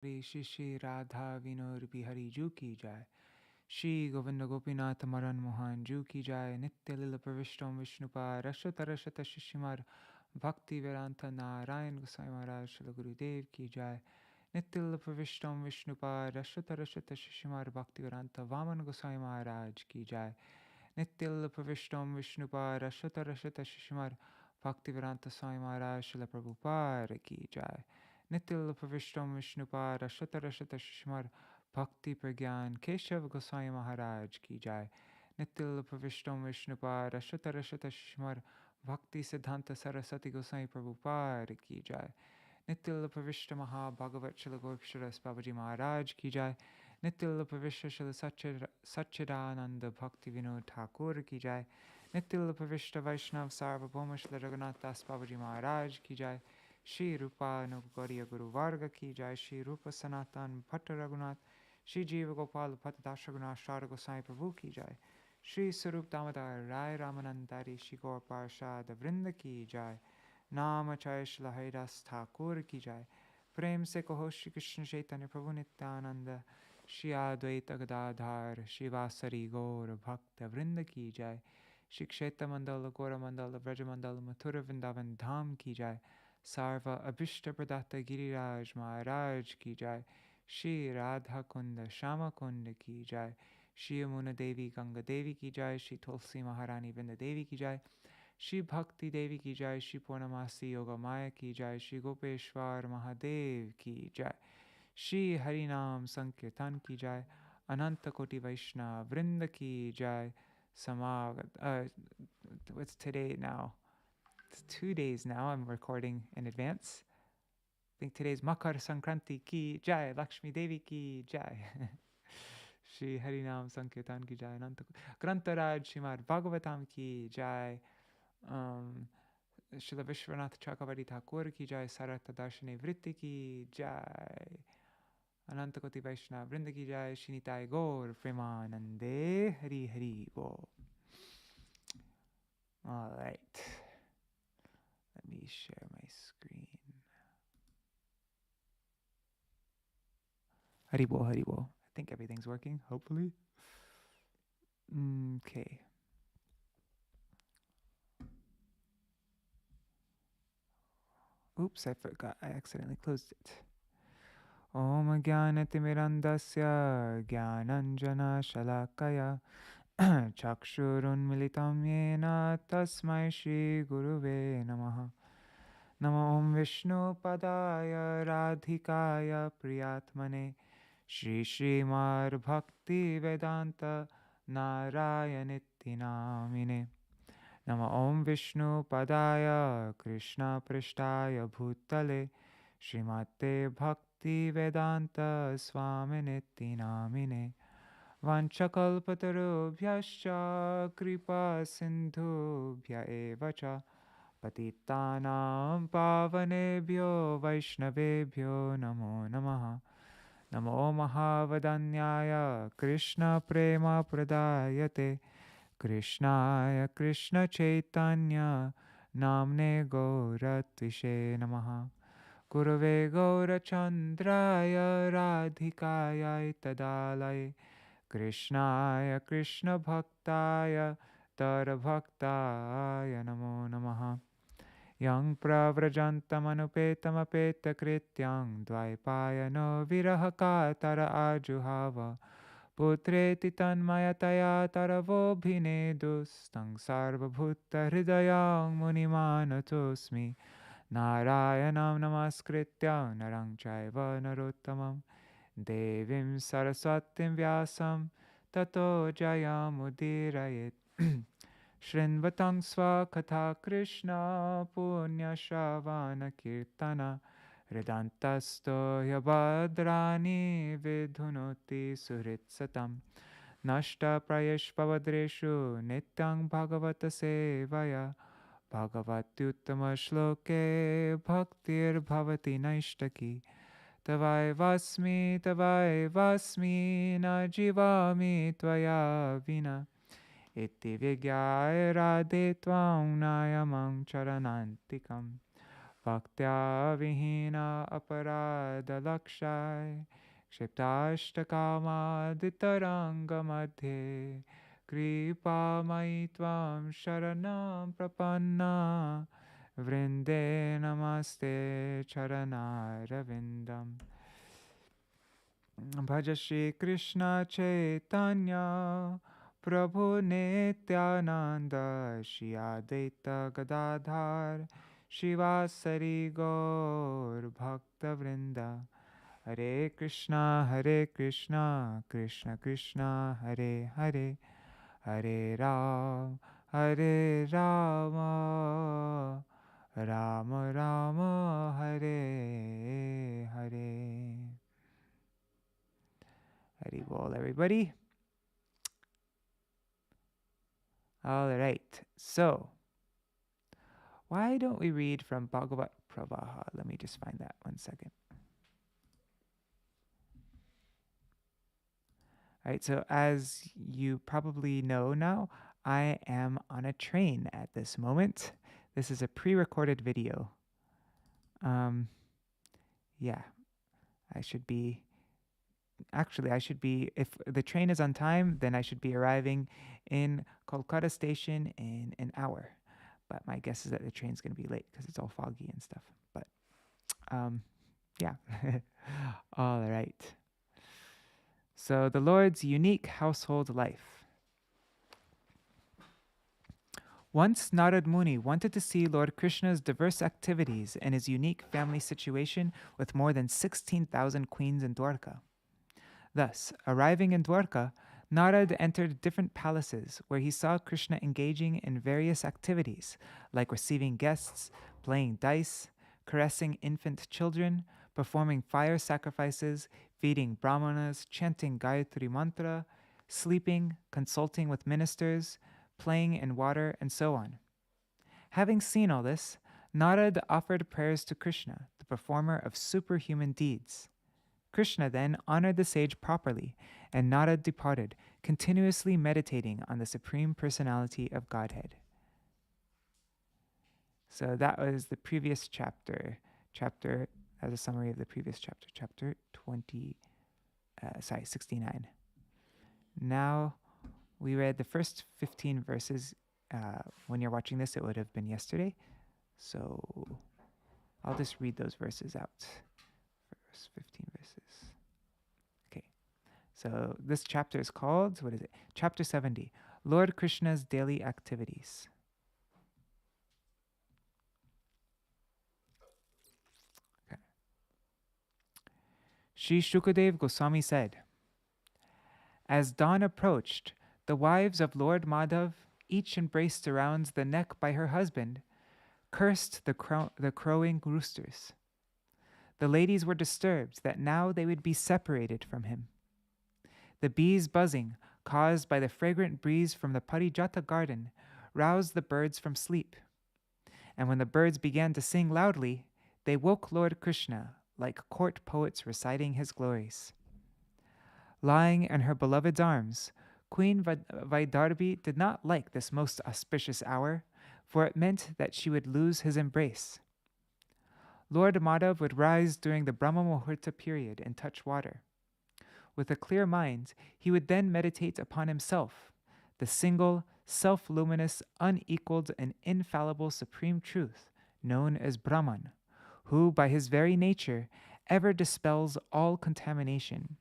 श्री श्री राधा विनोद बिहारी जू की जाय। श्री गोविंद गोपीनाथ मदन मोहन जू की जाय। नित्य लीला प्रविष्टम विष्णुपाद रसत रसत शिशिमार भक्ति वेदांत नारायण गोसाई महाराज श्री गुरुदेव की जाय। नित्य लीला प्रविष्टम विष्णुपाद रसत रसत शिशिमार भक्ति वेदांत वामन गोसाई महाराज की जाय। नित्य लीला प्रविष्टम विष्णुपाद रसत रसत शिशिमार भक्ति वेदांत स्वामी महाराज श्री प्रभुपाद की जाय। नित्य प्रविष्टम विष्णुपाद रसत रसत शिशुमार भक्ति प्रज्ञान केशव गोसाई महाराज की जाय। नित्य प्रविष्टम विष्णुपाद रसत रसत शिशुमार भक्ति सिद्धांत सरस्वती गोसाई प्रभुपाद की जाय। नित्य प्रविष्ट महाभागवत श्री गोपीश्वर बाबाजी महाराज की जाय। नित्य प्रविष्ट श्री सच्चिदानंद भक्ति विनोद ठाकुर की जाय। नित्य प्रविष्ट वैष्णव सार्वभौम श्री रघुनाथ दास बाबाजी महाराज की जाय। श्री रूपानुगौरी गुरुवर्ग की जय। श्री रूप सनातन भट्ट रघुनाथ श्री जीव गोपाल भट्ट दास रघुनाथ शार गोसाई प्रभु की जय। श्री स्वरूप दामोदर राय रामानंदारी श्री गौर पार्षद वृंद की जय। नाम चय श्री हरिदास ठाकुर की जय। प्रेम से कहो श्री कृष्ण चैतन्य प्रभु नित्यानंद श्री अद्वैत गदाधर श्रीवासरी गौर भक्त वृंद की जय। श्री क्षेत्र मंडल गौर मंडल व्रज मंडल मथुरा वृंदावन धाम की जय। सर्व अभिष्ट प्रदाता गिरिराज महाराज की जय। श्री राधा कुंड श्यामा कुंड की जय। श्री यमुना देवी गंगा देवी की जय। श्री तुलसी महारानी वृंदा देवी की जय। श्री भक्ति देवी की जय। श्री पूर्णमासी योगा माया की जय। श्री गोपेश्वर महादेव की जय। श्री हरिनाम संकीर्तन की जय। अनंत कोटि वैष्णव वृंद की जय। समागत what's today now? It's 2 days now. I'm recording in advance. I think today's Makar Sankranti ki jai. Lakshmi Devi ki jai. Shri Harinam Sankirtan ki jai. Grantaraj Śrīmad-Bhāgavatam ki jai. Srila Viśvanātha Cakravartī Ṭhākura ki jai. Sārārtha-darśinī vritti ki jai. Anantakoti Vaishnava Vrinda ki jai. Shinitai Gaur Premanande Hari Hari Bo. All right. Let me share my screen. Haribo, Haribo. I think everything's working, hopefully. Okay. Oops, I forgot. I accidentally closed it. Om Jnanatimirandasya Jnananjana Shalakaya Chakshurun Militam Yena Tasmai Shri Guruve Namaha. Namo Om Vishnu Padaya Radhikaya Priyatmane Shri Śrīmad Bhakti Vedanta Narayanitti Namine. Namo Om Vishnu Padaya Krishna Prishtaya Bhutale Śrīmate Bhakti Vedanta Swaminitti Namine. Vanchakalpatarubhyascha Kripa Sindhubhya Evacha Patitanam Pavanebhyo Vaishnavebhyo Namo Namaha. Namo Mahavadanyaya Krishna Prema Pradayate Krishnaya Krishna Chaitanya Namne Gauratvishe Namaha. Gurave Gaurachandraya Radhikaya Tadalaya Krishnaya Krishna Bhaktaya Tara Bhaktaya Namo Namaha. Yang pravrajantamanupeta krityang dvaipayano virahaka tara ajuhava putreti tanmayataya taravo bhinedus tang sarvabhuta hridayang munimanatosmi narayanam namaskritya narang chaiva narottamam devim saraswatim vyasam tato jayamudirayet. Shrinvatang Svakatha Krishna Punya Shravana Kirtana Ridantasto Yabhadrani Vidhunoti Suhritsatam Nashta Prayeshpavadreshu Nityang Bhagavata Sevaya Bhagavatyuttama Shloke Bhaktir Bhavati Naishtaki Tavai Vasmi Na Jivami Tvaya Vina Iti Vigyaya Radhe Tvang Nayamang Charanantikam Bhaktya vihina aparada lakshai Kshiptastakama ditaranga madhe Kripa maitvam sharanam prapanna Vrinde namaste charanaravindam Bhaja Shri Krishna Chaitanya Prabhu Nityananda Shri Advaita Gadadhar Shivasari Gaur Bhakta Vrinda Hare Krishna Krishna Krishna Hare Hare Hare Hare Rama Rama Rama Hare Hare. Hari bol, everybody. All right. So, why don't we read from Bhagavad Pravaha? Let me just find that 1 second. All right. So, as you probably know now, I am on a train at this moment. This is a pre-recorded video. Yeah, I should be, if the train is on time, then I should be arriving in Kolkata station in an hour. But my guess is that the train's going to be late because it's all foggy and stuff. But, yeah. All right. So the Lord's unique household life. Once Narad Muni wanted to see Lord Krishna's diverse activities and his unique family situation with more than 16,000 queens in Dwarka. Thus, arriving in Dwarka, Narad entered different palaces where he saw Krishna engaging in various activities, like receiving guests, playing dice, caressing infant children, performing fire sacrifices, feeding brahmanas, chanting Gayatri Mantra, sleeping, consulting with ministers, playing in water, and so on. Having seen all this, Narad offered prayers to Krishna, the performer of superhuman deeds. Krishna then honored the sage properly, and Narad departed, continuously meditating on the Supreme Personality of Godhead. So that was the previous chapter. As a summary of the previous chapter, chapter 69. Now, we read the first 15 verses. When you're watching this, it would have been yesterday. So I'll just read those verses out. First 15 verses. Okay. So this chapter is called, what is it? Chapter 70, Lord Krishna's Daily Activities. Okay. Sri Shukadev Goswami said, as dawn approached, the wives of Lord Madhav, each embraced around the neck by her husband, cursed the crowing roosters. The ladies were disturbed that now they would be separated from him. The bees' buzzing, caused by the fragrant breeze from the Parijata garden, roused the birds from sleep. And when the birds began to sing loudly, they woke Lord Krishna like court poets reciting his glories. Lying in her beloved's arms, Queen Vaidarbhi did not like this most auspicious hour, for it meant that she would lose his embrace. Lord Madhav would rise during the Brahma Muhurta period and touch water. With a clear mind, he would then meditate upon himself, the single, self-luminous, unequaled, and infallible supreme truth known as Brahman, who by his very nature ever dispels all contamination,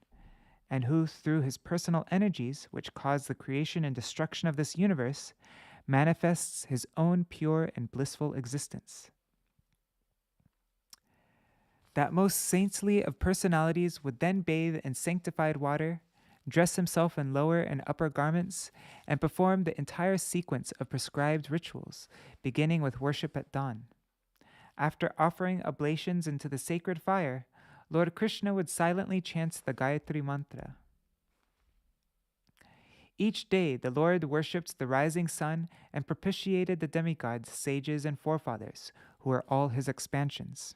and who through his personal energies, which cause the creation and destruction of this universe, manifests his own pure and blissful existence. That most saintly of personalities would then bathe in sanctified water, dress himself in lower and upper garments, and perform the entire sequence of prescribed rituals, beginning with worship at dawn. After offering oblations into the sacred fire, Lord Krishna would silently chant the Gayatri Mantra. Each day, the Lord worshipped the rising sun and propitiated the demigods, sages, and forefathers, who are all his expansions.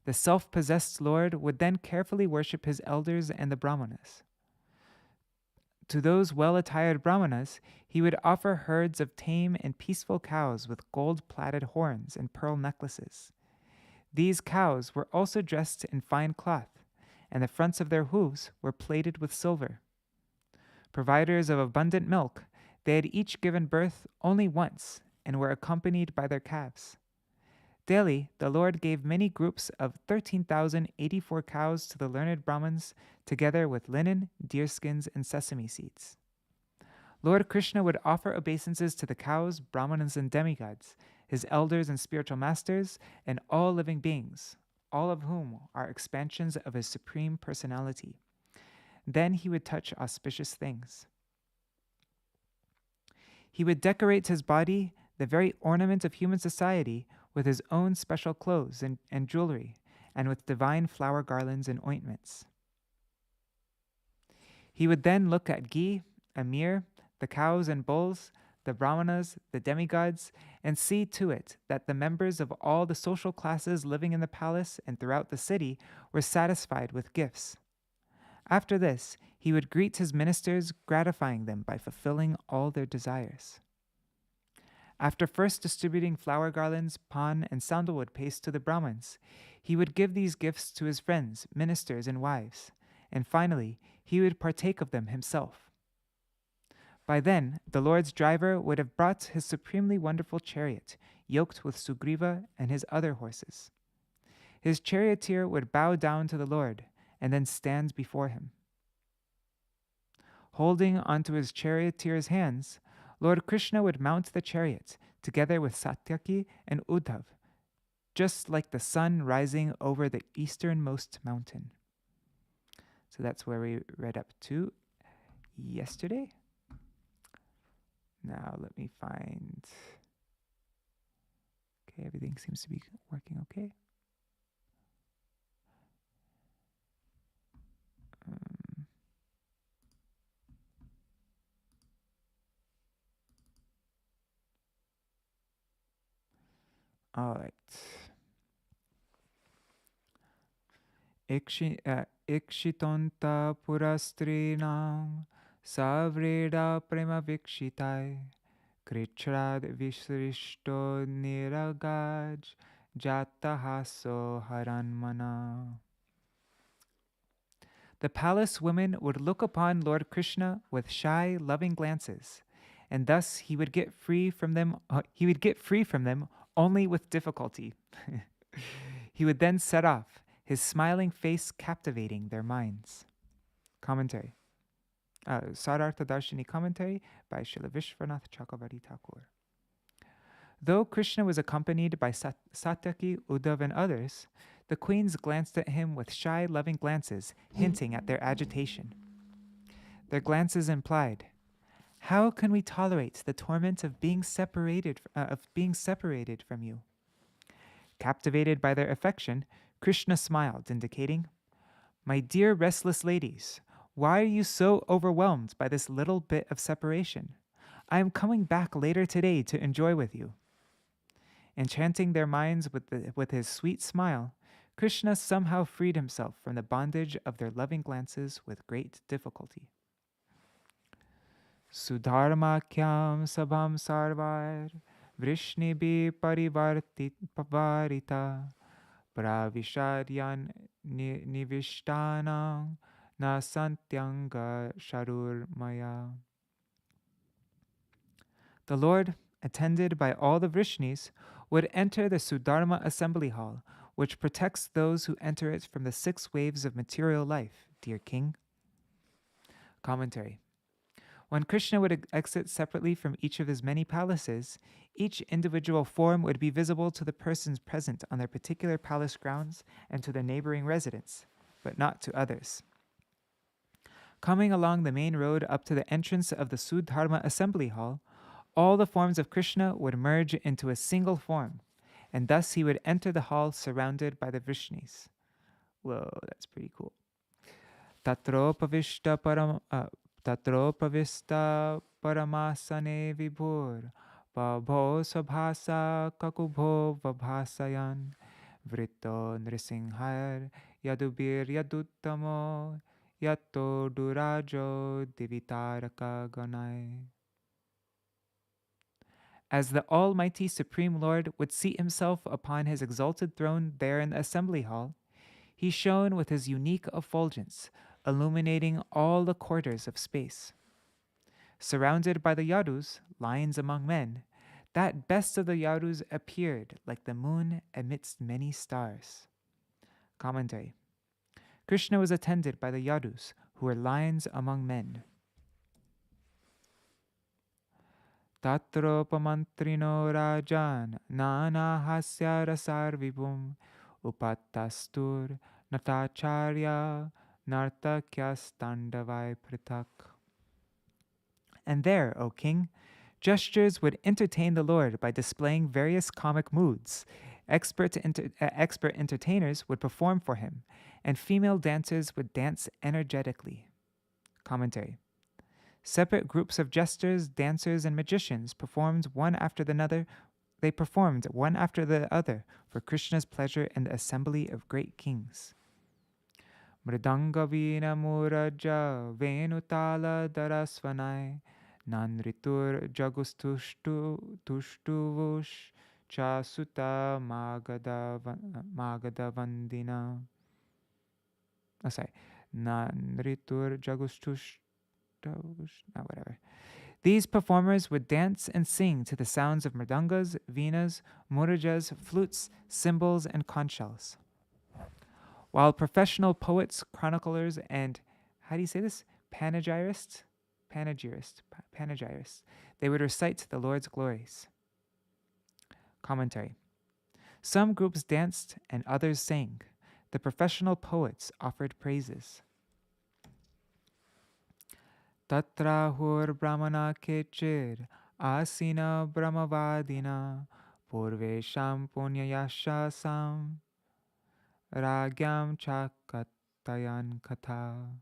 The self-possessed Lord would then carefully worship his elders and the brahmanas. To those well-attired brahmanas, he would offer herds of tame and peaceful cows with gold-plated horns and pearl necklaces. These cows were also dressed in fine cloth, and the fronts of their hooves were plated with silver. Providers of abundant milk, they had each given birth only once and were accompanied by their calves. Daily, the Lord gave many groups of 13,084 cows to the learned Brahmins, together with linen, deerskins, and sesame seeds. Lord Krishna would offer obeisances to the cows, Brahmanas, and demigods, his elders and spiritual masters, and all living beings, all of whom are expansions of his supreme personality. Then he would touch auspicious things. He would decorate his body, the very ornament of human society, with his own special clothes and jewelry, and with divine flower garlands and ointments. He would then look at ghee, Amir, the cows and bulls, the brahmanas, the demigods, and see to it that the members of all the social classes living in the palace and throughout the city were satisfied with gifts. After this, he would greet his ministers, gratifying them by fulfilling all their desires. After first distributing flower garlands, pan, and sandalwood paste to the Brahmins, he would give these gifts to his friends, ministers, and wives, and finally, he would partake of them himself. By then, the Lord's driver would have brought his supremely wonderful chariot, yoked with Sugriva and his other horses. His charioteer would bow down to the Lord and then stand before him. Holding onto his charioteer's hands, Lord Krishna would mount the chariot, together with Satyaki and Uddhav, just like the sun rising over the easternmost mountain. So that's where we read up to yesterday. Now let me find... Okay, everything seems to be working okay. All right. Ikshitonta purastrinam savreda prema vikshitai krichrad visrishto niragaj jatahaso haranmana. The palace women would look upon Lord Krishna with shy, loving glances, and thus he would get free from them. Only with difficulty. He would then set off, his smiling face captivating their minds. Commentary. Sārārtha-darśinī commentary by Śrīla Viśvanātha Cakravartī Ṭhākura. Though Krishna was accompanied by Satyaki, Uddhav, and others, the queens glanced at him with shy, loving glances, hinting at their agitation. Their glances implied, "How can we tolerate the torment of being separated from you?" Captivated by their affection, Krishna smiled, indicating, "My dear restless ladies, why are you so overwhelmed by this little bit of separation? I am coming back later today to enjoy with you." Enchanting their minds with his sweet smile, Krishna somehow freed himself from the bondage of their loving glances with great difficulty. Sudharmakyam sabham sarvar vrishnibi parivarita pravishadyan nivishtanam na santyanga sharurmaya. The Lord, attended by all the Vrishnis, would enter the Sudharma assembly hall, which protects those who enter it from the 6 waves of material life, dear king. Commentary. When Krishna would exit separately from each of his many palaces, each individual form would be visible to the persons present on their particular palace grounds and to their neighboring residents, but not to others. Coming along the main road up to the entrance of the Sudharma assembly hall, all the forms of Krishna would merge into a single form, and thus he would enter the hall surrounded by the Vrishnis. Whoa, that's pretty cool. Tatropavishta paramasane vibhur babho sabhasa kakubho vabhasayan vrito nrisinghar yadubir yaduttamo yato durajo divitaraka ganai. As the Almighty Supreme Lord would seat himself upon his exalted throne there in the assembly hall, he shone with his unique effulgence, illuminating all the quarters of space. Surrounded by the Yadus, lions among men, that best of the Yadus appeared like the moon amidst many stars. Commentary. Krishna was attended by the Yadus, who were lions among men. Tatropamantrino rajan nana hasya rasar vibhum upattastur natacharya nartakyas tandavai pritak. And there, O king, gestures would entertain the Lord by displaying various comic moods. Expert entertainers would perform for him, and female dancers would dance energetically. Commentary. Separate groups of jesters, dancers, and magicians performed one after the other. They performed one after the other for Krishna's pleasure in the assembly of great kings. Mridanga vina muraja venutala darasvanai nanritur jagustushtuvush chasuta magadavandina. Oh, sorry. Nanritur jagustush. Whatever. These performers would dance and sing to the sounds of mridangas, venas, murajas, flutes, cymbals, and conch shells. While professional poets, chroniclers, and, how do you say this? Panegyrists, they would recite the Lord's glories. Commentary. Some groups danced and others sang. The professional poets offered praises. Tatrahur brahmana kechir asina brahmavadina purvesham punyayashasam ragyam chakatayan katha.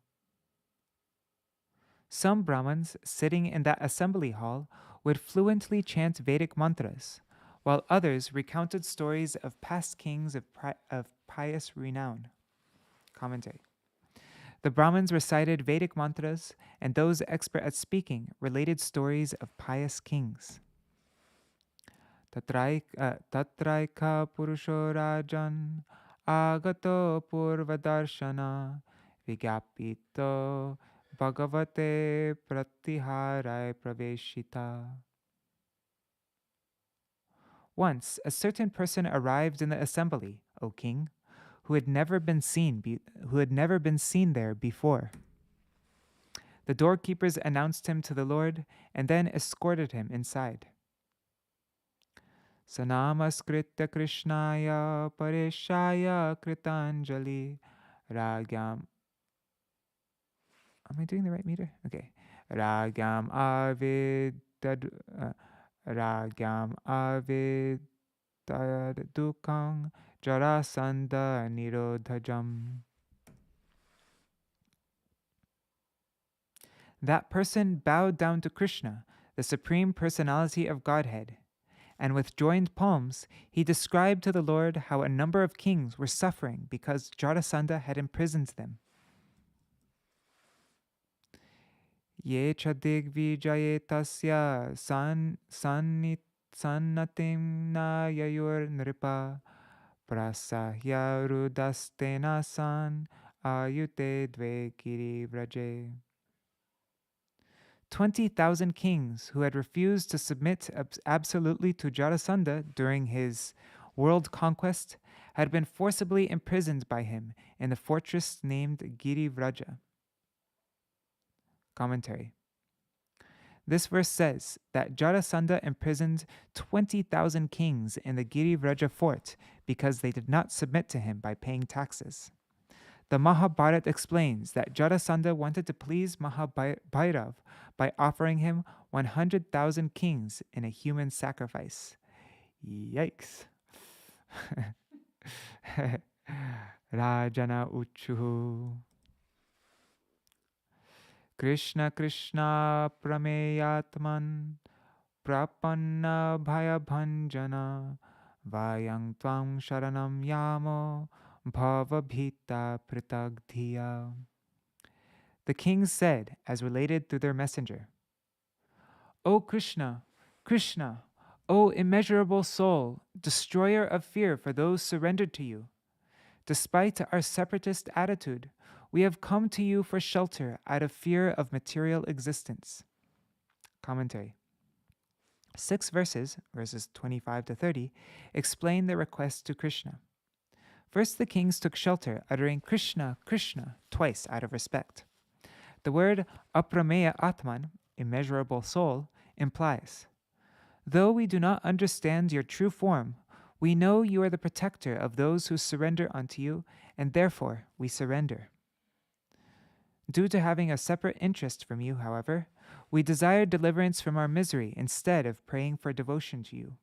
Some Brahmins sitting in that assembly hall would fluently chant Vedic mantras, while others recounted stories of past kings of pious renown. Commentary. The Brahmins recited Vedic mantras, and those expert at speaking related stories of pious kings. Tatraika purusho rajan agato purvadarshana vigyapito bhagavate pratiharai praveshita. Once, a certain person arrived in the assembly, O king, who had never been seen there before. The doorkeepers announced him to the Lord and then escorted him inside. Sanamaskritya Krishnaya Pareshaya Kritanjali Ragyam. Am I doing the right meter? Okay. Ragyam avidadukang Jarasandha nirodhajam. That person bowed down to Krishna, the Supreme Personality of Godhead, and with joined palms, he described to the Lord how a number of kings were suffering because Jarasandha had imprisoned them. Ye chadig vijayetasya sannatim na yayur nripa prasahya rudastena san ayute dve giri vraje. 20,000 kings who had refused to submit absolutely to Jarasandha during his world conquest had been forcibly imprisoned by him in the fortress named Giri Vraja. Commentary. This verse says that Jarasandha imprisoned 20,000 kings in the Giri Vraja fort because they did not submit to him by paying taxes. The Mahabharata explains that Jarasandha wanted to please Mahabhairav by offering him 100,000 kings in a human sacrifice. Yikes. Rajana Uchuhu. Krishna Krishna Prameyatman Prapanna Bhayabhanjana Vayang Tvam Sharanam Yamo Bhavabhita Pritagdhiya. The kings said, as related through their messenger, O Krishna, Krishna, O immeasurable soul, destroyer of fear for those surrendered to you, despite our separatist attitude, we have come to you for shelter out of fear of material existence. Commentary. 6 verses, verses 25 to 30, explain the request to Krishna. First, the kings took shelter, uttering Krishna, Krishna, twice out of respect. The word aprameya atman, immeasurable soul, implies, though we do not understand your true form, we know you are the protector of those who surrender unto you, and therefore we surrender. Due to having a separate interest from you, however, we desire deliverance from our misery instead of praying for devotion to you.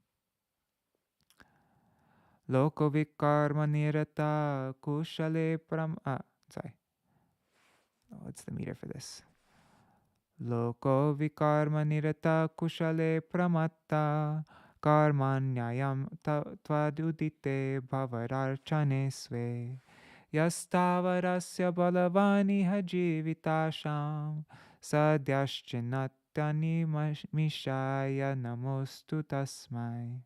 Loko vikarma nirata kushale what's the meter for this? Loko vikarma nirata kushale pramatta karmanyayam tvadudite bhavararchane sve yastavarasya balavani hajivitasham sadyaschinatyani mishaya namostu tasmai.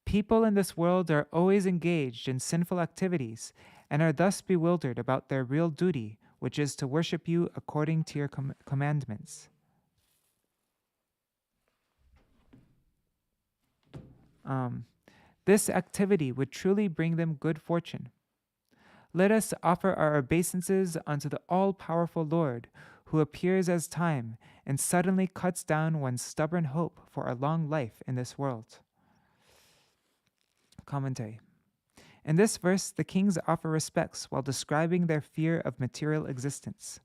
People in this world are always engaged in sinful activities and are thus bewildered about their real duty, which is to worship you according to your commandments. This activity would truly bring them good fortune. Let us offer our obeisances unto the all-powerful Lord, who appears as time and suddenly cuts down one's stubborn hope for a long life in this world. Commentary. In this verse, the kings offer respects while describing their fear of material existence.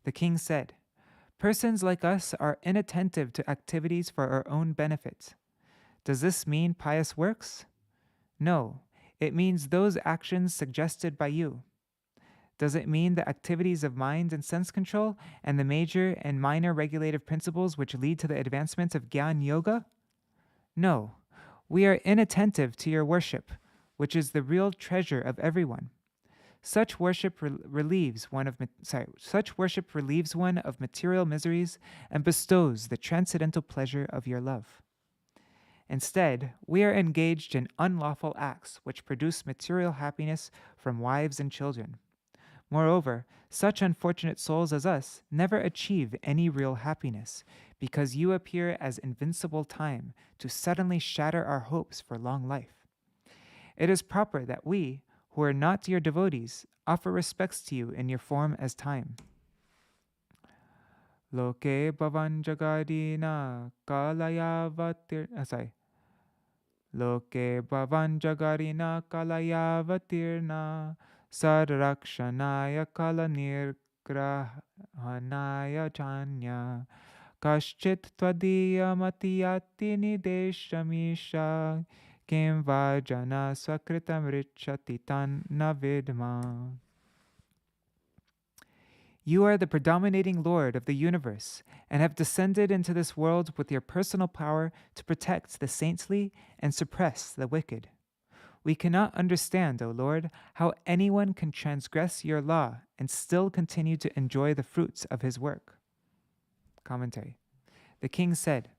The king said, persons like us are inattentive to activities for our own benefit. Does this mean pious works? No, it means those actions suggested by you. Does it mean the activities of mind and sense control and the major and minor regulative principles which lead to the advancement of Gyan Yoga? No, we are inattentive to your worship, which is the real treasure of everyone. Such worship relieves one of material miseries and bestows the transcendental pleasure of your love. Instead, we are engaged in unlawful acts which produce material happiness from wives and children. Moreover, such unfortunate souls as us never achieve any real happiness, because you appear as invincible time to suddenly shatter our hopes for long life. It is proper that we, who are not your devotees, offer respects to you in your form as time. Loke bhavan jagadina kalayavatir Loke bhavan jagarina kalayavatirna sarrakshanaya kalanirgrahanaya chanya kaschit tvadiya matiyati nideshamisha kim vajana swakritam richati tan navidma. You are the predominating Lord of the universe and have descended into this world with your personal power to protect the saintly and suppress the wicked. We cannot understand, O Lord, how anyone can transgress your law and still continue to enjoy the fruits of his work. Commentary. The king said,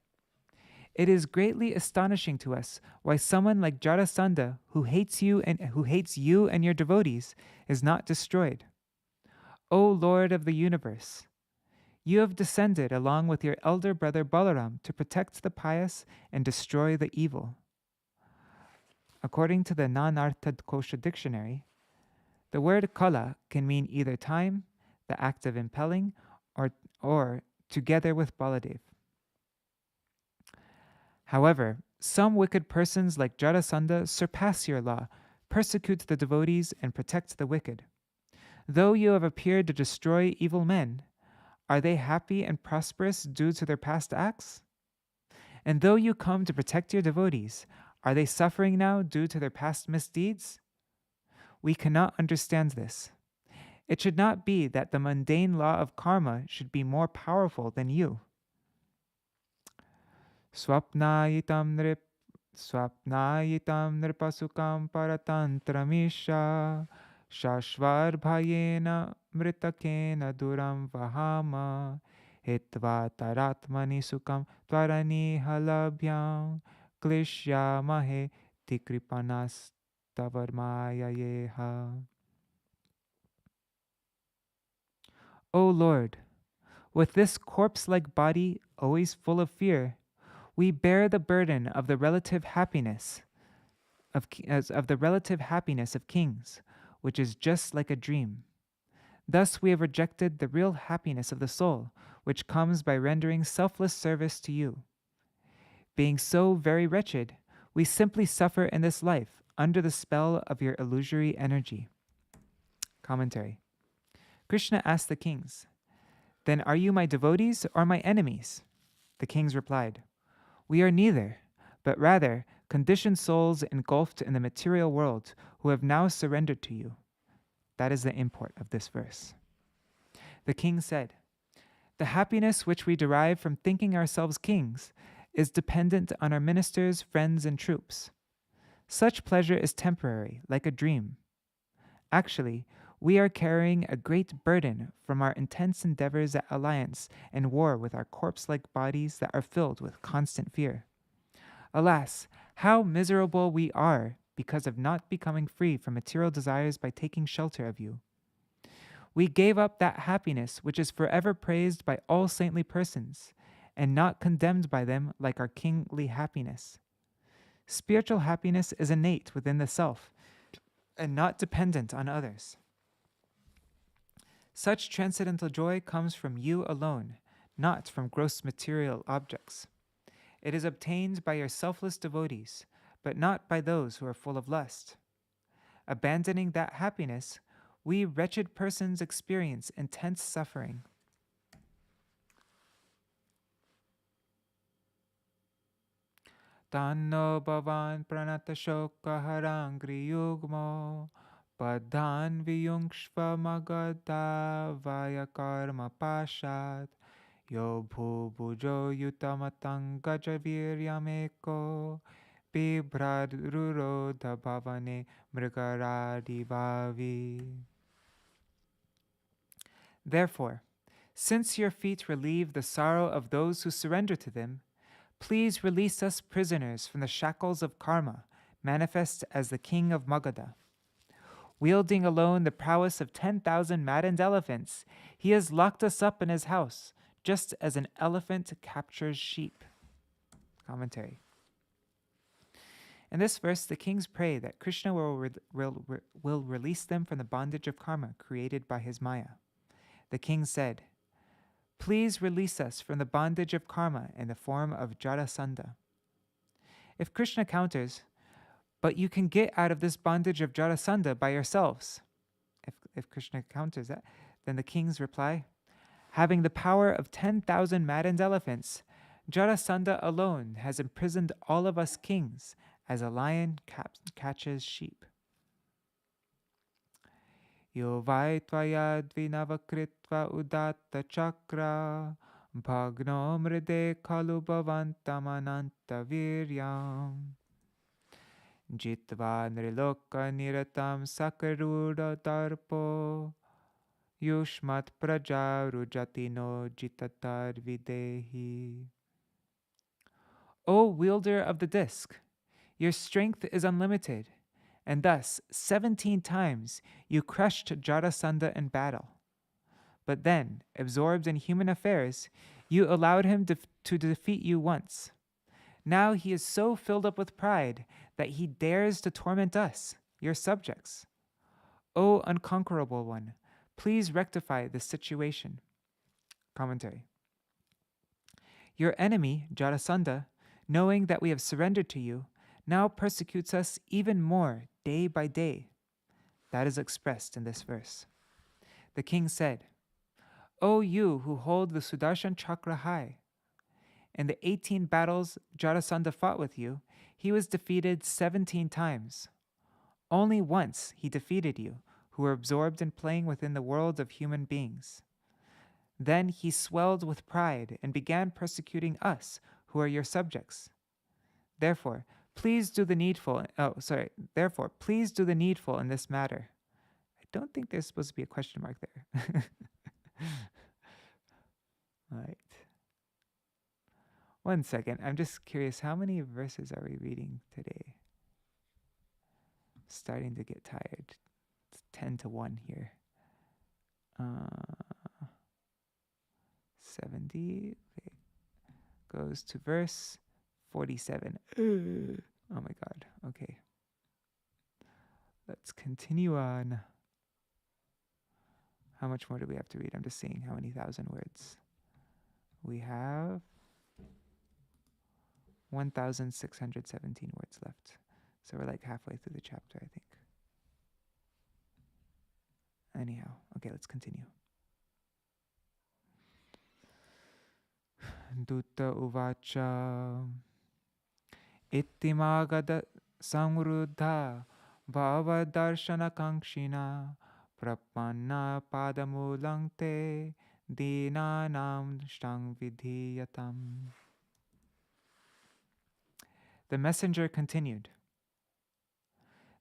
it is greatly astonishing to us why someone like Jarasandha, who hates you and your devotees, is not destroyed. O Lord of the universe, you have descended along with your elder brother Balaram to protect the pious and destroy the evil. According to the Nanartha Kosha dictionary, the word kala can mean either time, the act of impelling, or together with Baladev. However, some wicked persons like Jarasandha surpass your law, persecute the devotees, and protect the wicked. Though you have appeared to destroy evil men, are they happy and prosperous due to their past acts? And though you come to protect your devotees, are they suffering now due to their past misdeeds? We cannot understand this. It should not be that the mundane law of karma should be more powerful than you. Swapnayitam nripasukam paratantramisha Shashvar bhayena mritakena duram vahama hitva taratmani sukam tvarani halabhyam klishyamahe tikripanas tavarmayayeha. O Lord, with this corpse-like body always full of fear, we bear the burden of the relative happiness of kings, which is just like a dream. Thus we have rejected the real happiness of the soul, which comes by rendering selfless service to you. Being so very wretched, we simply suffer in this life under the spell of your illusory energy. Commentary. Krishna asked the kings, "Then are you my devotees or my enemies?" The kings replied, "We are neither, but rather conditioned souls engulfed in the material world who have now surrendered to you." That is the import of this verse. The king said, "The happiness which we derive from thinking ourselves kings is dependent on our ministers, friends, and troops. Such pleasure is temporary, like a dream. Actually, we are carrying a great burden from our intense endeavors at alliance and war with our corpse-like bodies that are filled with constant fear. Alas, how miserable we are because of not becoming free from material desires by taking shelter of you. We gave up that happiness which is forever praised by all saintly persons, and not condemned by them like our kingly happiness. Spiritual happiness is innate within the self, and not dependent on others. Such transcendental joy comes from you alone, not from gross material objects. It is obtained by your selfless devotees, but not by those who are full of lust. Abandoning that happiness, we wretched persons experience intense suffering. Tanno bhavan pranata shoka harangri yugmo padhan viyungshva magada vaya karma pashat yo bhubujo yutamatang gajaviryameko bibhradrurodha bhavane mrigaradi vavi. Therefore, since your feet relieve the sorrow of those who surrender to them, please release us prisoners from the shackles of karma, manifest as the king of Magadha. Wielding alone the prowess of 10,000 maddened elephants, he has locked us up in his house, just as an elephant captures sheep. Commentary. In this verse, the kings pray that Krishna will release them from the bondage of karma created by his Maya. The king said, "Please release us from the bondage of karma in the form of Jarasandha." If Krishna counters, "But you can get out of this bondage of Jarasandha by yourselves." If Krishna counters that, then the kings reply, "Having the power of 10,000 maddened elephants, Jarasandha alone has imprisoned all of us kings as a lion catches sheep." Yo vai tvaya dvinavakritva udatta chakra bhagno mride khalu bhavantamananta viryam jitva nriloka niratam sakarura darpo yushmat praja rujatino jitatar videhi. O wielder of the disc, your strength is unlimited, and thus 17 times you crushed Jarasandha in battle. But then, absorbed in human affairs, you allowed him to defeat you once. Now he is so filled up with pride that he dares to torment us, your subjects. O unconquerable one, please rectify this situation. Commentary. Your enemy, Jarasandha, knowing that we have surrendered to you, now persecutes us even more day by day. That is expressed in this verse. The king said, "O you who hold the Sudarshan chakra high, in the 18 battles Jarasandha fought with you, he was defeated 17 times. Only once he defeated you, who were absorbed in playing within the world of human beings. Then he swelled with pride and began persecuting us, who are your subjects. Therefore, please do the needful in this matter." I don't think there's supposed to be a question mark there. All right. One second, I'm just curious, how many verses are we reading today? Starting to get tired. It's 10 to 1 here. 70, okay. Goes to verse 47. Oh my God, okay. Let's continue on. How much more do we have to read? I'm just seeing how many thousand words. We have 1,617 words left. So we're like halfway through the chapter, I think. Anyhow, okay, let's continue. Dutta uvacha ittimagada samruddha bhavadarshana kankshina prapanna padamulang te dinanam shtang vidhiyatam. The messenger continued,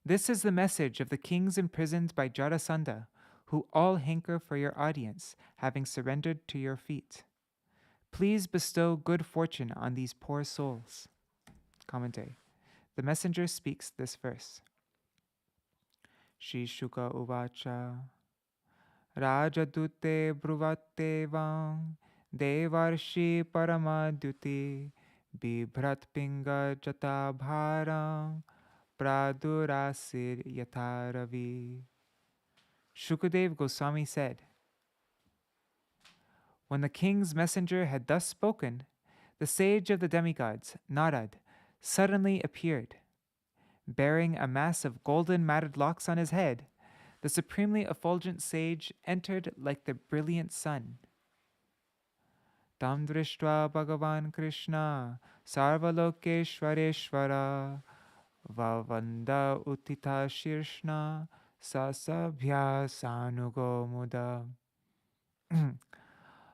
"This is the message of the kings imprisoned by Jarasandha, who all hanker for your audience, having surrendered to your feet. Please bestow good fortune on these poor souls." Commentary. The messenger speaks this verse. Shri Shuka uvacha Rajadute bruvatevam devarshi paramadyuti bibhratpinga jata bharam pradurasir yataravi. Shukadev Goswami said, when the king's messenger had thus spoken, the sage of the demigods, Narad, suddenly appeared. Bearing a mass of golden matted locks on his head, the supremely effulgent sage entered like the brilliant sun. Tam drishtva Bhagavan Krishna Sarvalokeshwareshwara Vavanda Utita Shirshna Sasabhya Sanugo Muda.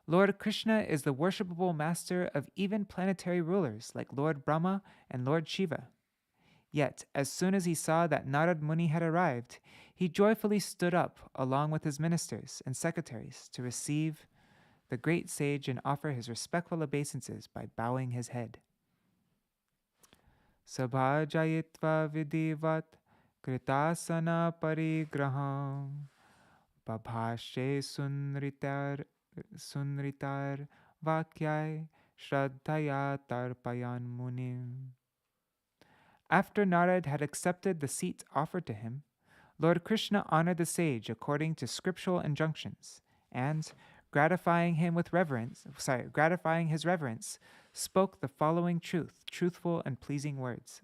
Lord Krishna is the worshipable master of even planetary rulers like Lord Brahma and Lord Shiva. Yet, as soon as he saw that Narad Muni had arrived, he joyfully stood up along with his ministers and secretaries to receive the great sage and offer his respectful obeisances by bowing his head. Sabhajayitva vidivat kritasana parigraham babhashe sunritar vakyai shraddhaya tarpayan munim. After Narad had accepted the seat offered to him, Lord Krishna honored the sage according to scriptural injunctions, and, gratifying his reverence, spoke the following truthful and pleasing words.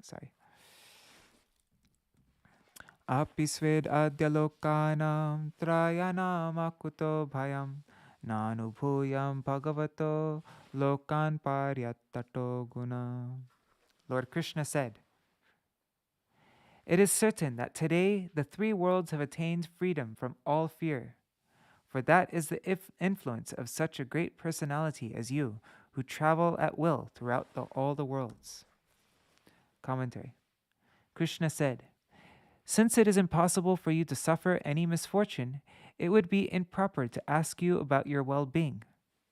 Apisved adyalokanam trayanam akuto bhayam nanubhuyam bhagavato lokan paryattato guna. Lord Krishna said, "It is certain that today the three worlds have attained freedom from all fear, for that is the influence of such a great personality as you, who travel at will throughout all the worlds." Commentary. Krishna said, "Since it is impossible for you to suffer any misfortune, it would be improper to ask you about your well-being.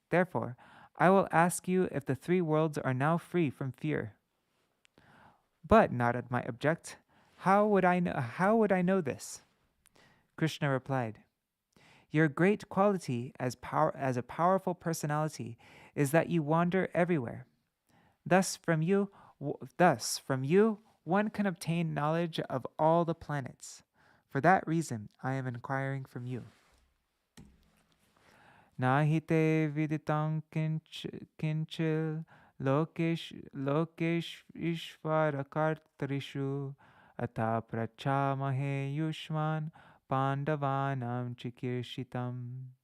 Therefore, I will ask you if the three worlds are now free from fear." "But," Narad might object, How would I know this?" Krishna replied, "Your great quality as a powerful personality is that you wander everywhere. Thus from you one can obtain knowledge of all the planets. For that reason, I am inquiring from you." Nahi te viditam kinchil lokesh ishvara kartarishu ata prachamahe yushman pandavanam chikirshitam.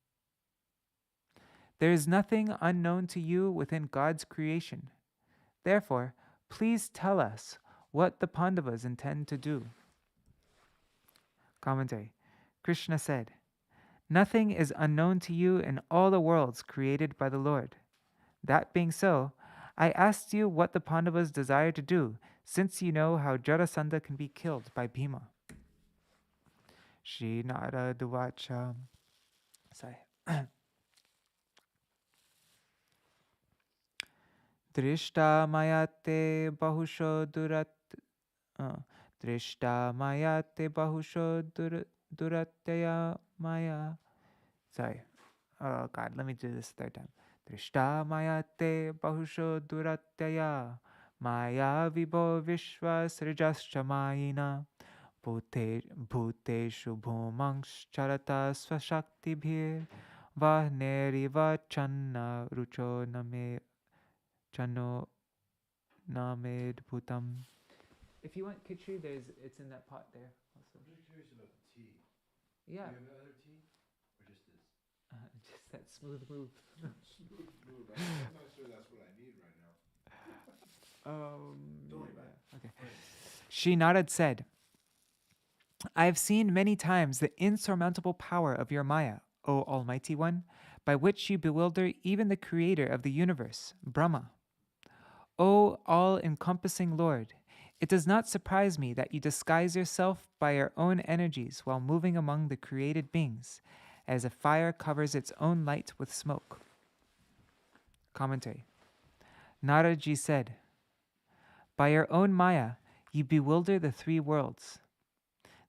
There is nothing unknown to you within God's creation. Therefore, please tell us what the Pandavas intend to do. Commentary. Krishna said, "Nothing is unknown to you in all the worlds created by the Lord. That being so, I asked you what the Pandavas desire to do, since you know how Jarasandha can be killed by Bhima." Shri Narada-vacha. Drishta mayate bahusho Drishta mayate bahusho duratya maya. Sorry. Oh God, let me do this third time. Drishta mayate bahusho duratya maya vibho vishva srijascha mayina bhuteshu bhumangsh charata svashaktibhir vahneriva channa rucho name chano named bhutam. If you want khichdi, it's in that pot there. Also. I'm just curious about the tea. Yeah. Do you have other tea? Or just this? Just that smooth move. Smooth move. I'm not sure that's what I need right now. Don't worry about it. Okay. Śrīnātha said, I have seen many times the insurmountable power of your Maya, O Almighty One, by which you bewilder even the creator of the universe, Brahma. O all-encompassing Lord, it does not surprise me that you disguise yourself by your own energies while moving among the created beings, as a fire covers its own light with smoke. Commentary. Naraji said, by your own Maya, you bewilder the three worlds.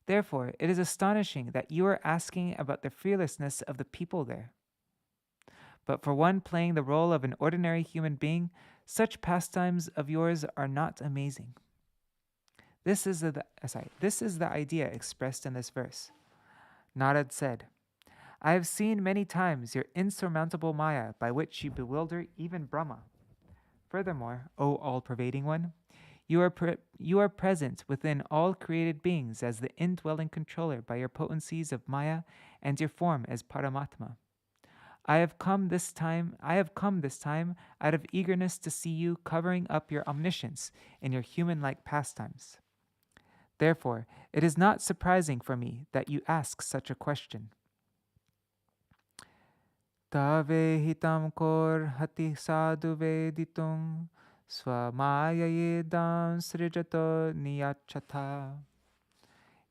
Therefore, it is astonishing that you are asking about the fearlessness of the people there. But for one playing the role of an ordinary human being, such pastimes of yours are not amazing. This is the idea expressed in this verse. Narad said, I have seen many times your insurmountable Maya by which you bewilder even Brahma. Furthermore, O all-pervading one, you are present within all created beings as the indwelling controller by your potencies of Maya and your form as Paramatma. I have come this time out of eagerness to see you covering up your omniscience in your human-like pastimes. Therefore, it is not surprising for me that you ask such a question. Tave hitam kor hati sadhu veditum swamaya srijato niyachata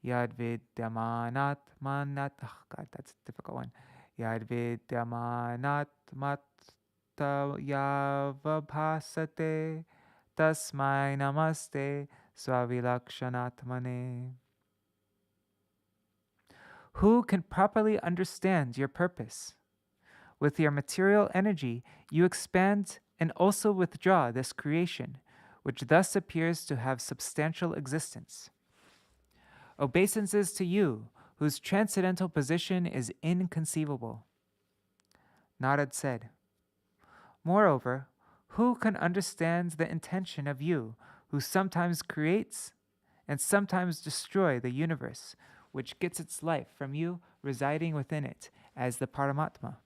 yad vidyamanat manat. Oh God, that's a difficult one. Yad vidyamanat mattayavabhasate tasmai namaste swavilakshanatmane. Who can properly understand your purpose? With your material energy, you expand and also withdraw this creation, which thus appears to have substantial existence. Obeisances to you, whose transcendental position is inconceivable. Narad said, moreover, who can understand the intention of you, who sometimes creates and sometimes destroy the universe, which gets its life from you residing within it as the Paramatma?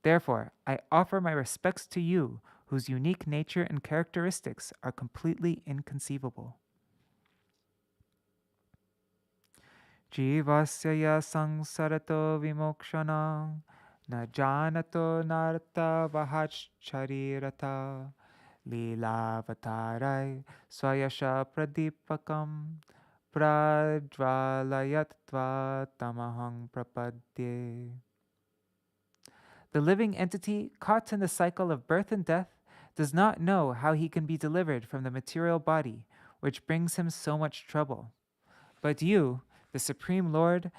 Therefore, I offer my respects to you, whose unique nature and characteristics are completely inconceivable. Jivasya ya sangsarato vimokshanam na janato narta vahaccharirata lilavatarai swayasha pradipakam pradvalayatva tamahang prapadye. The living entity, caught in the cycle of birth and death, does not know how he can be delivered from the material body, which brings him so much trouble. But you, the Supreme Lord,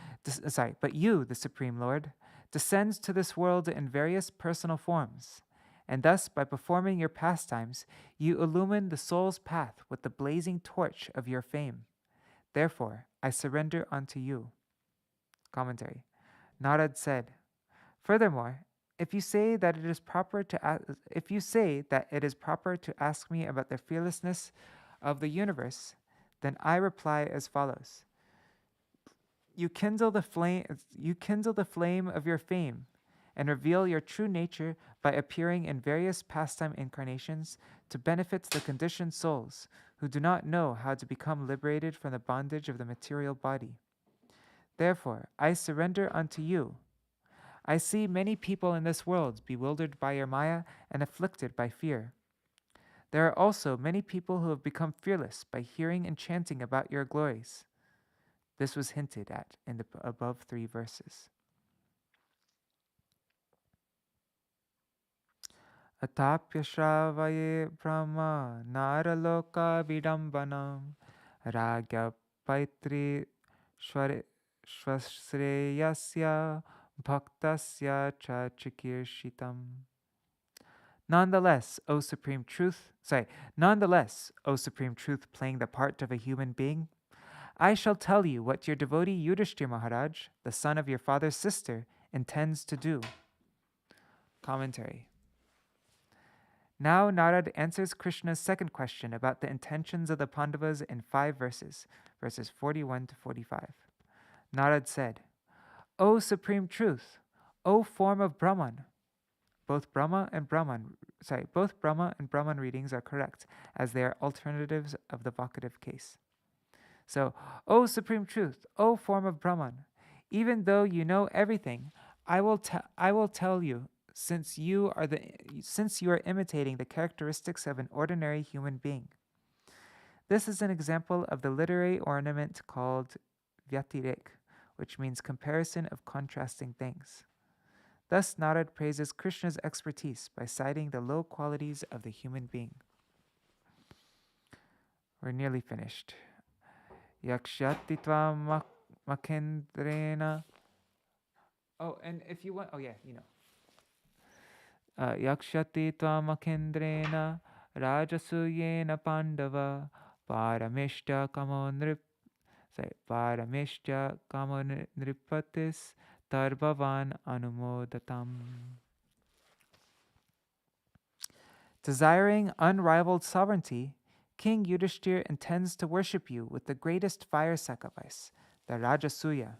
descends to this world in various personal forms, and thus, by performing your pastimes, you illumine the soul's path with the blazing torch of your fame. Therefore, I surrender unto you. Commentary. Narad said, furthermore, if you say that it is proper to ask me about the fearlessness of the universe, then I reply as follows. You kindle the flame of your fame and reveal your true nature by appearing in various pastime incarnations to benefit the conditioned souls who do not know how to become liberated from the bondage of the material body. Therefore, I surrender unto you. I see many people in this world bewildered by your Maya and afflicted by fear. There are also many people who have become fearless by hearing and chanting about your glories. This was hinted at in the above 3 verses. Atapya Shravaye Brahma Naraloka Vidambanam Ragya Paitri Shvasreyasya Bhaktasya Cha Chikirshitam. Nonetheless, O Supreme Truth playing the part of a human being, I shall tell you what your devotee Yudhishthira Maharaj, the son of your father's sister, intends to do. Commentary. Now Narad answers Krishna's second question about the intentions of the Pandavas in 5 verses, verses 41 to 45. Narad said, O Supreme Truth, O form of Brahman. Both Brahma and Brahman readings are correct, as they are alternatives of the vocative case. So, O Supreme Truth, O form of Brahman, even though you know everything, I will tell you, since you are imitating the characteristics of an ordinary human being. This is an example of the literary ornament called vyatirik, which means comparison of contrasting things. Thus, Narad praises Krishna's expertise by citing the low qualities of the human being. We're nearly finished. Yakshati tva makendrena. Oh, and if you want, Yakshati tva makendrena rajasuyena pandava paramishta kamo nripatis tarbhavan anumodatam. Desiring unrivaled sovereignty, King Yudhishthira intends to worship you with the greatest fire sacrifice, the Rajasuya.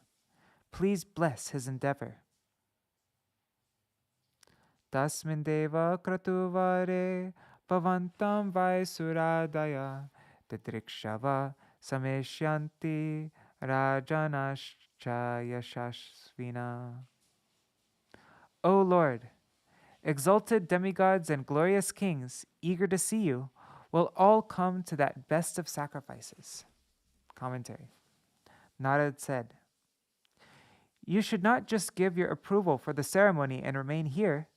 Please bless his endeavor. Tasmin deva kratuvare pavantam vaisuradaya didrikshava sameshyanti rajanascha yashasvina. O Lord, exalted demigods and glorious kings, eager to see you, will all come to that best of sacrifices. Commentary. Narad said, you should not just give your approval for the ceremony and remain here,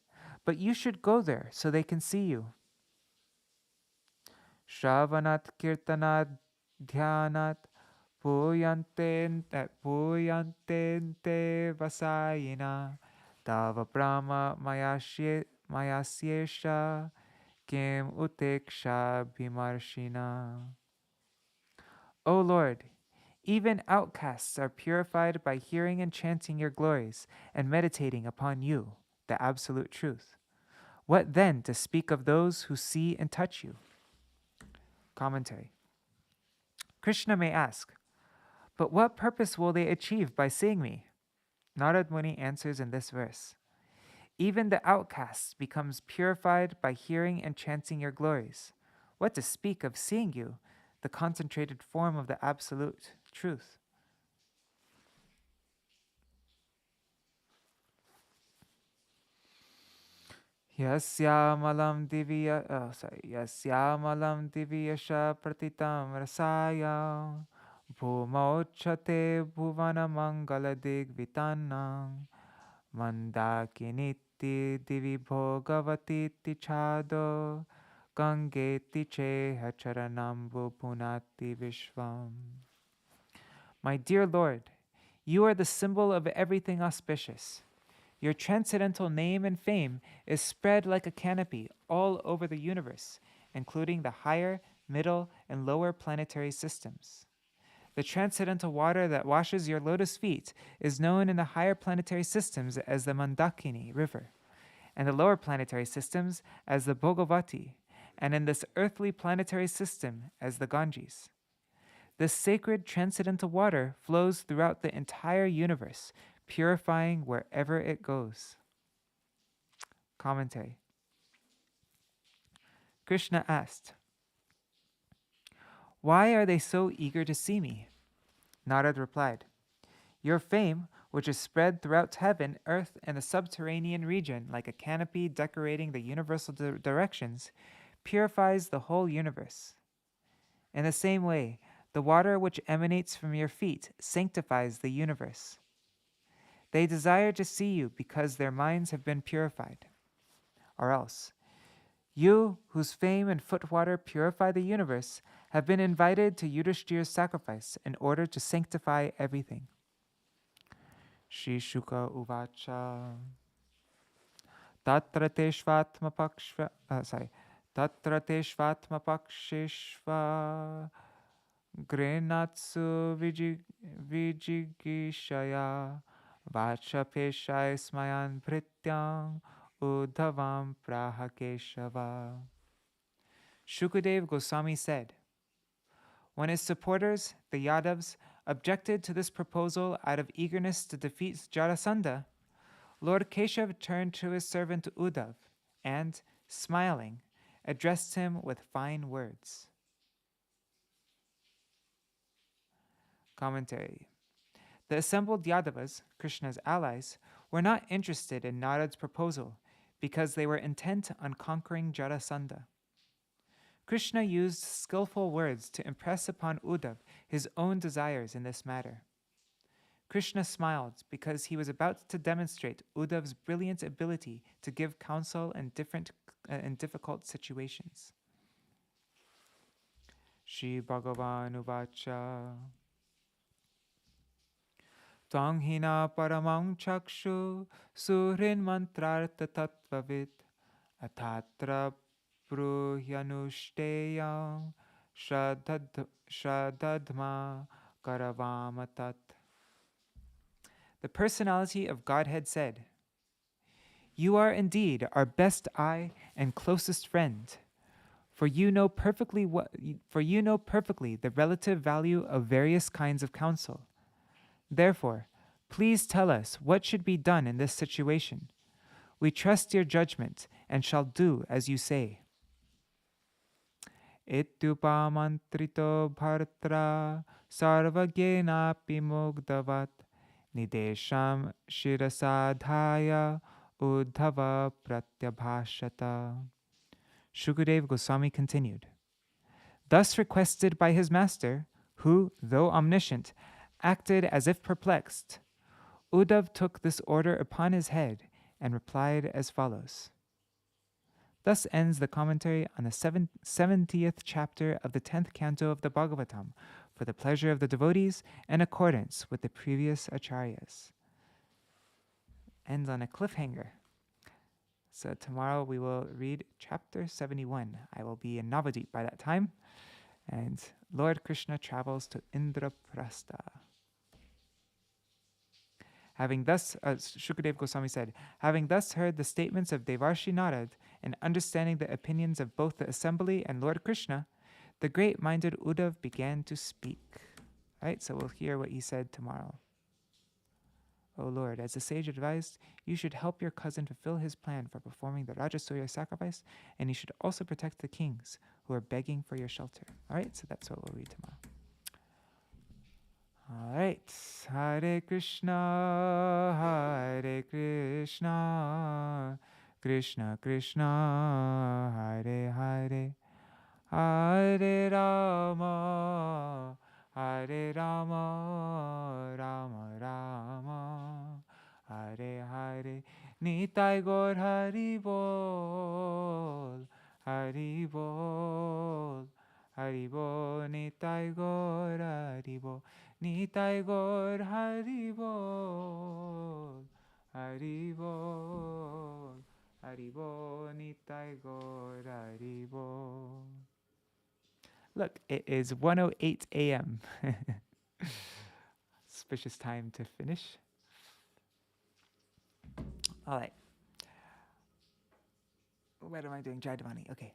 but you should go there so they can see you. Shravanat kirtanat dhyanat puyante vasayina tava brahma mayasyesha kim uteksha bhimarshina. O Lord, even outcasts are purified by hearing and chanting your glories and meditating upon you, the absolute truth. What then to speak of those who see and touch you? Commentary. Krishna may ask, but what purpose will they achieve by seeing me? Narad Muni answers in this verse, even the outcasts becomes purified by hearing and chanting your glories. What to speak of seeing you, the concentrated form of the absolute truth? Yasyamalam diviyasha pratitam rasaya bhumochate bhuvana mangala digvitanam mandakiniti divi bhogavati tichado gangeti cheha charanambu punati vishvam. My dear Lord, you are the symbol of everything auspicious. Your transcendental name and fame is spread like a canopy all over the universe, including the higher, middle, and lower planetary systems. The transcendental water that washes your lotus feet is known in the higher planetary systems as the Mandakini River, and the lower planetary systems as the Bhogavati, and in this earthly planetary system as the Ganges. This sacred transcendental water flows throughout the entire universe, purifying wherever it goes. Commentary. Krishna asked, why are they so eager to see me? Narad replied, your fame, which is spread throughout heaven, earth, and the subterranean region like a canopy decorating the universal directions, purifies the whole universe. In the same way, the water which emanates from your feet sanctifies the universe. They desire to see you because their minds have been purified. Or else, You, whose fame and foot water purify the universe, have been invited to Yudhishthir's sacrifice in order to sanctify everything. Shri Shuka Uvacha Tatra Teshvatma Pakshishva Grenatsu Vijigishaya Vacha Peshai Smayan Prityam Uddhavam Prahakeshava. Shukadev Goswami said, when his supporters, the Yadavas, objected to this proposal out of eagerness to defeat Jarasandha, Lord Keshav turned to his servant Uddhav and, smiling, addressed him with fine words. Commentary. The assembled Yadavas, Krishna's allies, were not interested in Narad's proposal because they were intent on conquering Jarasandha. Krishna used skillful words to impress upon Uddhav his own desires in this matter. Krishna smiled because he was about to demonstrate Uddhav's brilliant ability to give counsel in difficult situations. Shri Bhagavan Uvacha Tvang hina paramang chakshu surin mantrartha tattvavid atatra Pruhyanushteyam Shradadma Karavamatat. The personality of Godhead said, "You are indeed our best eye and closest friend, for you know perfectly the relative value of various kinds of counsel. Therefore, please tell us what should be done in this situation. We trust your judgment and shall do as you say." Ityupamantrito bhartra sarvagyenapi mugdavat nidesham shirasadhaya uddhava pratyabhashata. Shukadev Goswami continued, thus requested by his master, who, though omniscient, acted as if perplexed, Uddhav took this order upon his head and replied as follows. Thus ends the commentary on the 70th chapter of the 10th canto of the Bhagavatam for the pleasure of the devotees in accordance with the previous acharyas. Ends on a cliffhanger. So tomorrow we will read chapter 71. I will be in Navadvip by that time. And Lord Krishna travels to Indraprastha. Having thus, Shukadev Goswami said, having thus heard the statements of Devarshi Narad and understanding the opinions of both the assembly and Lord Krishna, the great-minded Uddhav began to speak. Right, so we'll hear what he said tomorrow. O Lord, as the sage advised, you should help your cousin fulfill his plan for performing the Rajasuya sacrifice, and you should also protect the kings who are begging for your shelter. All right, so that's what we'll read tomorrow. All right, Hare Krishna, Krishna Krishna, Hare Hare, Hare Rama, Hare Rama, Rama Rama, Hare Hare, Nitai Gaur Hari Bol, Hari Bol, Hari Bol, Nitai Gaur Hari Bol. Nitai Gaur Hari Bol, Hari Bol, Hari Bol, Nitai Gaur Hari Bol. Look, it is 1:08 a.m. Auspicious time to finish. All right. What am I doing? Jai Dvani. Okay.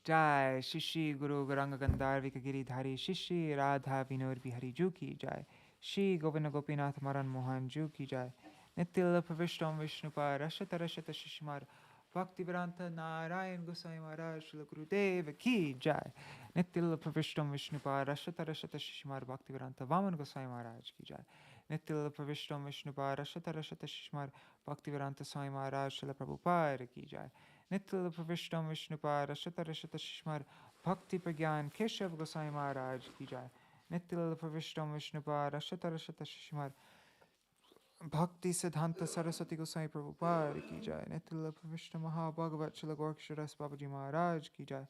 Jai Shishi Guru Garanga Gandhar Vikagiri Dhari Shishi Radha Vinod Bihari Ju Ki Jai Shri Govinda Gopinath Maran Mohan Ju Ki Jai Nityala Pravishtam Vishnupa Rashata Rashata Shishimar Bhakti Vedanta Narayan Goswami Maharaj Srila Gurudeva Ki Jai Nityala Pravishtam Vishnupa Rashata Rashata Shishimar Bhakti Vedanta Vaman Goswami Maharaj Ki Jai Nityala Pravishtam Vishnupa Rashata Rashata Shishimar Bhakti Vedanta Swami Maharaj Srila Prabhupada Ki Jai Nityala Pravishtam Vishnupa Rashata Rashata Shishmar Bhakti Pragyan Keshav Goswami Maharaj Ki Jai Nityala Pravishtam Vishnupa Rashata Rashata Shishmar Bhakti Siddhanta Saraswati Goswami Prabhupada ki jai. Nityalila Pravishta Mahabhagavat Srila Gorksharas Babaji Maharaj ki jai.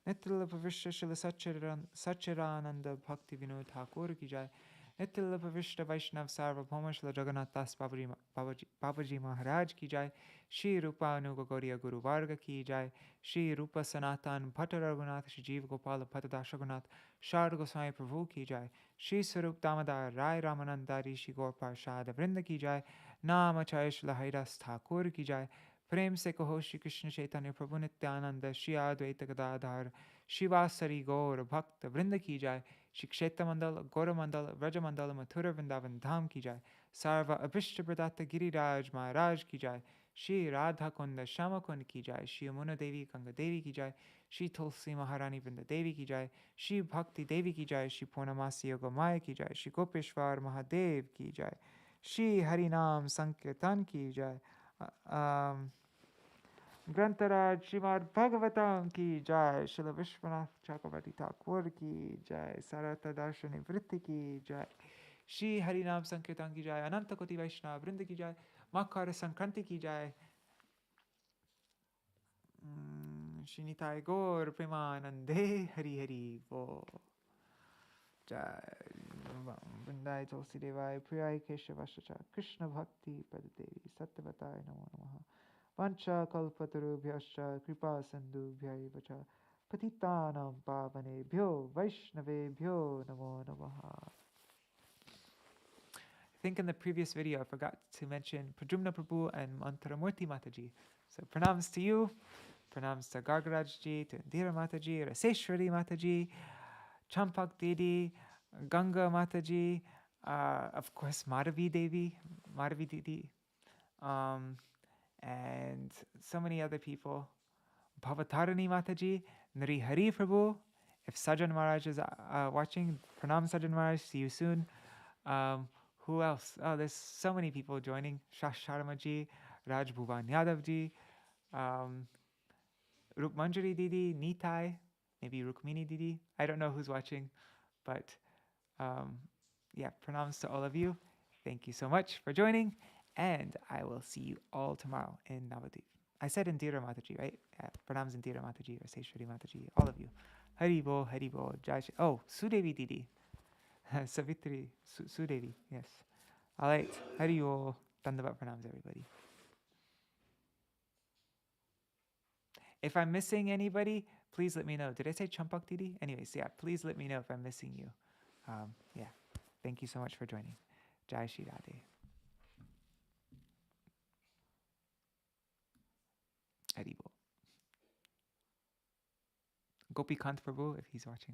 Nityalila Pravishta Srila Sachirananda Bhakti Vinod Ṭhākura ki jai. Nityalila Pravishta Vaishnav Sarvabhauma Srila Jagannath Das Babaji Maharaj ki jai. Shri Rupa Anuga Gauriya Guru Varga ki jai. Shri Rupa Sanatan Bhatta Raghunath Shri Jeev Gopala Bhatta Raghunath Shar Goswami Prabhu ki jai. Shri Sarup Damodar Rai Ramanandari Shri Gaur Parshad Vrinda ki jai. Namacharya Shri Haridas Ṭhākura ki jai. Prem se kaho Shri Krishna Chaitanya Prabhu Nityananda Shri Advaita Gadadhar Shivasari Gaur Bhakta Vrinda ki jai. Shri Kshetra Mandal, Gora Mandal, Vraja Mandal, Mathura Vrindavan Dham ki jai. Sarva Abhishta Pradata Giriraj Maharaj ki jai. Shri Radha Kunda Shama Kund ki jai. Shri Yamuna Devi Ganga Devi ki jai. Shri Tulsi Maharani Vrinda Devi ki jai. Shri Bhakti Devi ki jai. Shri Purnamasi Yoga Maya ki jai. Shri Gopeshwar Mahadev ki jai. Shri Harinam Sankirtan ki jai. Grantaraj Śrīmad-Bhāgavatam ki jai. Śrīla Viśvanātha Cakravartī Ṭhākura ki jai. Sārārtha-darśinī ki jai. Shri Harinam Sankirtan ki jai. Ananta Koti Vaishnava Vrinda ki jai. Makara Sankranti ki jai. Shri Nitai Gaur Premanande Hari Hari Bo Jai. Vrindai Tulsi Devai Priyai Keshavashacha Krishna Bhakti Padadevi Sattvatai Namo Namaha. Vancha Kalpatarubhyascha Kripa Sandubhyaiva cha Patitanam Pavanebhyo Vaishnavebhyo Namo Namaha. I think in the previous video I forgot to mention Pradyumna Prabhu and Mantaramurti Mataji. So pranams to you, pranams to Gargarajji, to Indira Mataji, Raseshwari Mataji, Champak Didi, Ganga Mataji, of course Madhavi Devi, Madhavi Didi, and so many other people. Bhavatarani Mataji, Nari Hari Prabhu. If Sajan Maharaj is watching, pranam Sajan Maharaj, see you soon. Who else? Oh, there's so many people joining. Shash Sharmaji, Raj Bhuvan Yadavji, Rukmanjari Didi, Nitai, maybe Rukmini Didi. I don't know who's watching, but yeah, pranams to all of you. Thank you so much for joining, and I will see you all tomorrow in Navadvip. I said Indira Mataji, right? Pranams Indira Mataji, Raseshwari Mataji, all of you. Haribo, Haribo, Jai Shri. Oh, Sudevi Didi. Savitri, Sudevi, yes. All right, Haribo, Dandavat pranams, everybody. If I'm missing anybody, please let me know. Did I say Champak Didi? Anyways, yeah, please let me know if I'm missing you. Yeah, thank you so much for joining. Jai Shri Radhe. Haribo. Gopi Kant Prabhu, if he's watching.